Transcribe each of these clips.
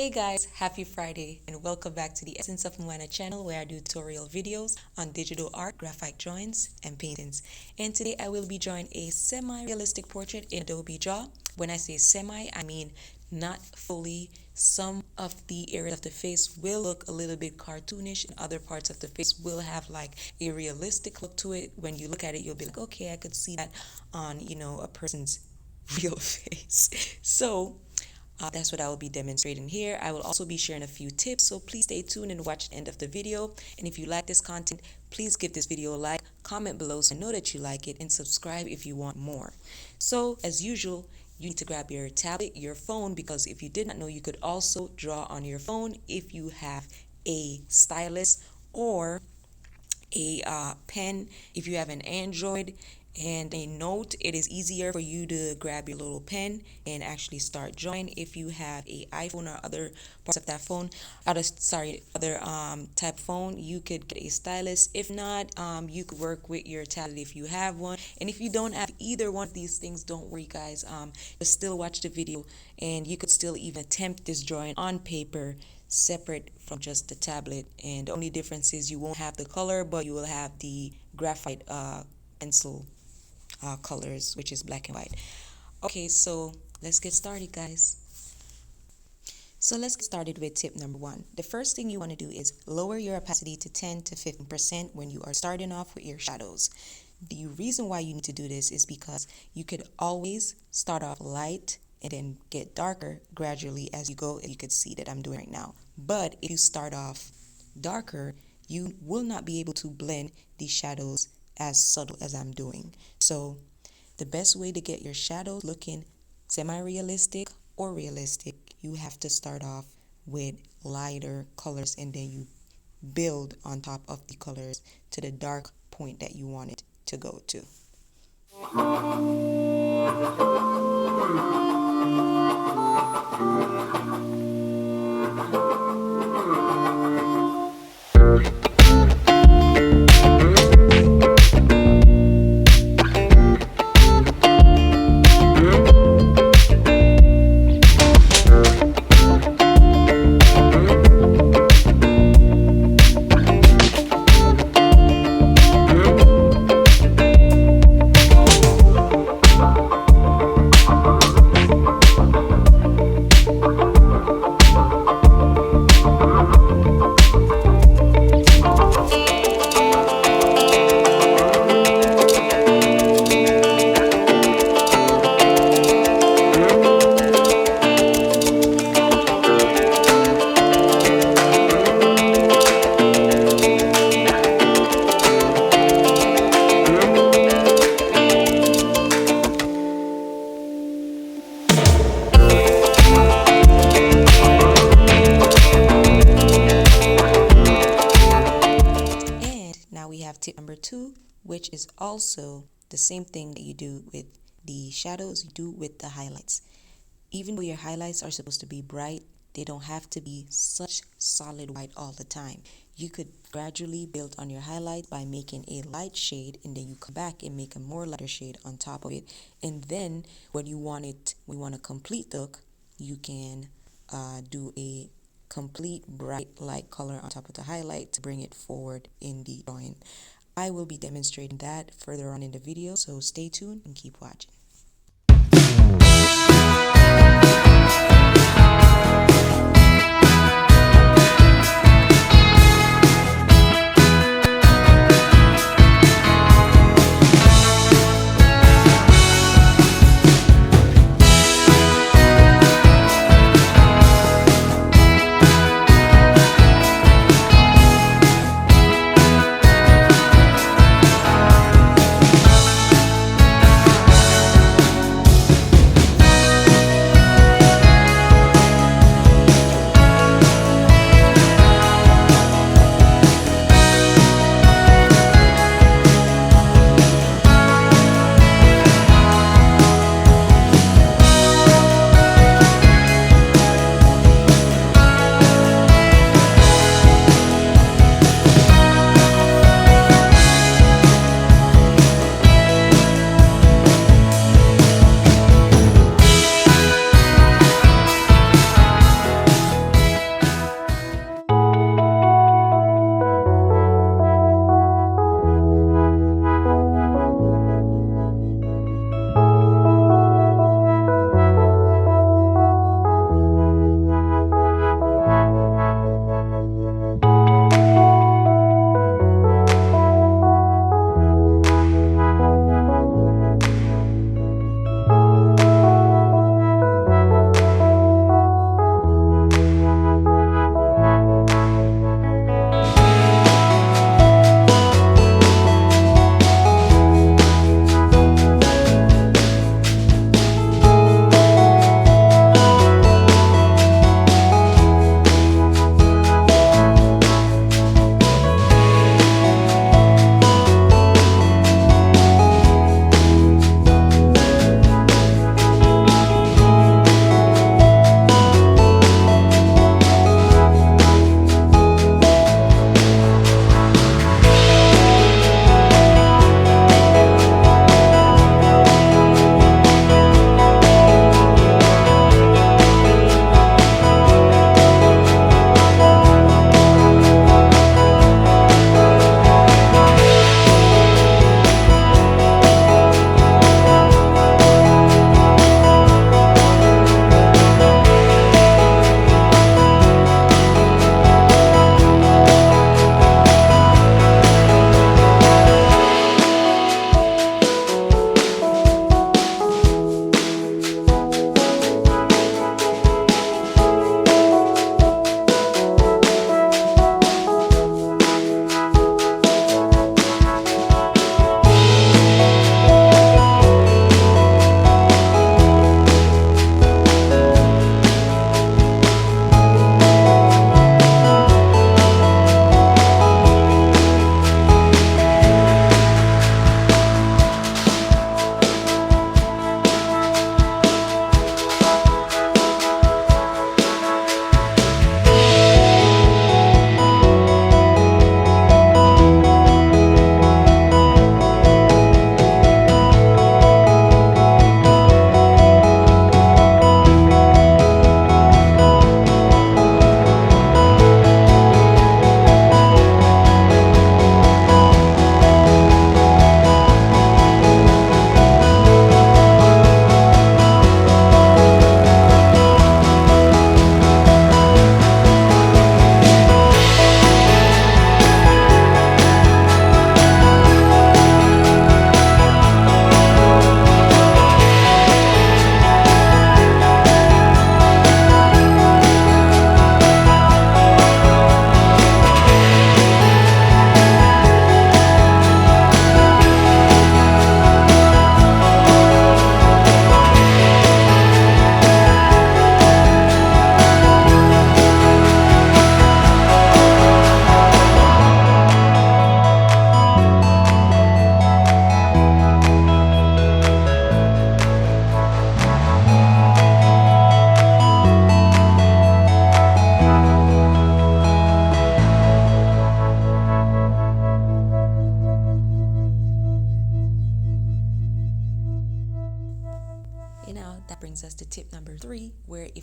Hey guys, happy Friday and welcome back to the Essence of Mohana channel where I do tutorial videos on digital art, graphite drawings, and paintings. And today I will be drawing a semi-realistic portrait in Adobe Draw. When I say semi, I mean not fully. Some of the areas of the face will look a little bit cartoonish and other parts of the face will have like a realistic look to it. When you look at it, you'll be like, okay, I could see that on, a person's real face. So that's what I will be demonstrating here. I will also be sharing a few tips, so please stay tuned and watch the end of the video. And if you like this content, please give this video a like, comment below so I know that you like it, and subscribe if you want more. So as usual, you need to grab your tablet, your phone, because if you did not know, you could also draw on your phone if you have a stylus or a pen. If you have an Android and a note, it is easier for you to grab your little pen and actually start drawing. If you have a iPhone or other parts of that phone, other type phone, you could get a stylus. If not, you could work with your tablet if you have one. And if you don't have either one of these things, don't worry guys, just still watch the video and you could still even attempt this drawing on paper separate from just the tablet. And the only difference is you won't have the color, but you will have the graphite pencil colors, which is black and white. Okay, so let's get started guys. So let's get started with tip number 1. The first thing you want to do is lower your opacity to 10 to 15% when you are starting off with your shadows. The reason why you need to do this is because you could always start off light and then get darker gradually as you go. You could see that I'm doing right now. But if you start off darker, you will not be able to blend the shadows as subtle as I'm doing. So the best way to get your shadows looking semi-realistic or realistic, you have to start off with lighter colors and then you build on top of the colors to the dark point that you want it to go to. Tip number 2, which is also the same thing that you do with the shadows, you do with the highlights. Even though your highlights are supposed to be bright, they don't have to be such solid white all the time. You could gradually build on your highlight by making a light shade and then you come back and make a more lighter shade on top of it. And then when you want a complete look, you can do a complete bright light color on top of the highlight to bring it forward in the drawing. I will be demonstrating that further on in the video, so stay tuned and keep watching.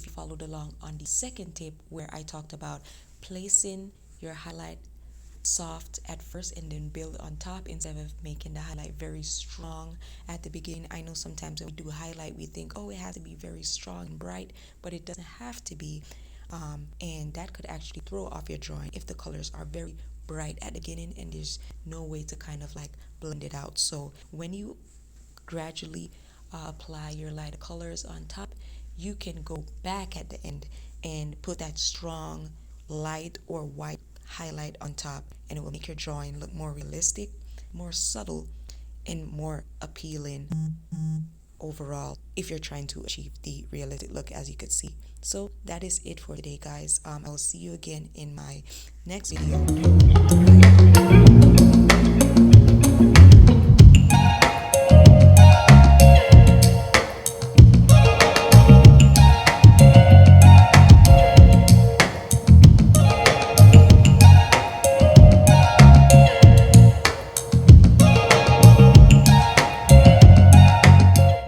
if you followed along on the second tip where I talked about placing your highlight soft at first and then build on top instead of making the highlight very strong at the beginning. I know sometimes when we do highlight we think, oh, it has to be very strong and bright, but it doesn't have to be. And that could actually throw off your drawing if the colors are very bright at the beginning and there's no way to kind of like blend it out. So when you gradually apply your lighter colors on top, you can go back at the end and put that strong light or white highlight on top, and it will make your drawing look more realistic, more subtle, and more appealing overall if you're trying to achieve the realistic look, as you could see. So that is it for today, guys. I'll see you again in my next video.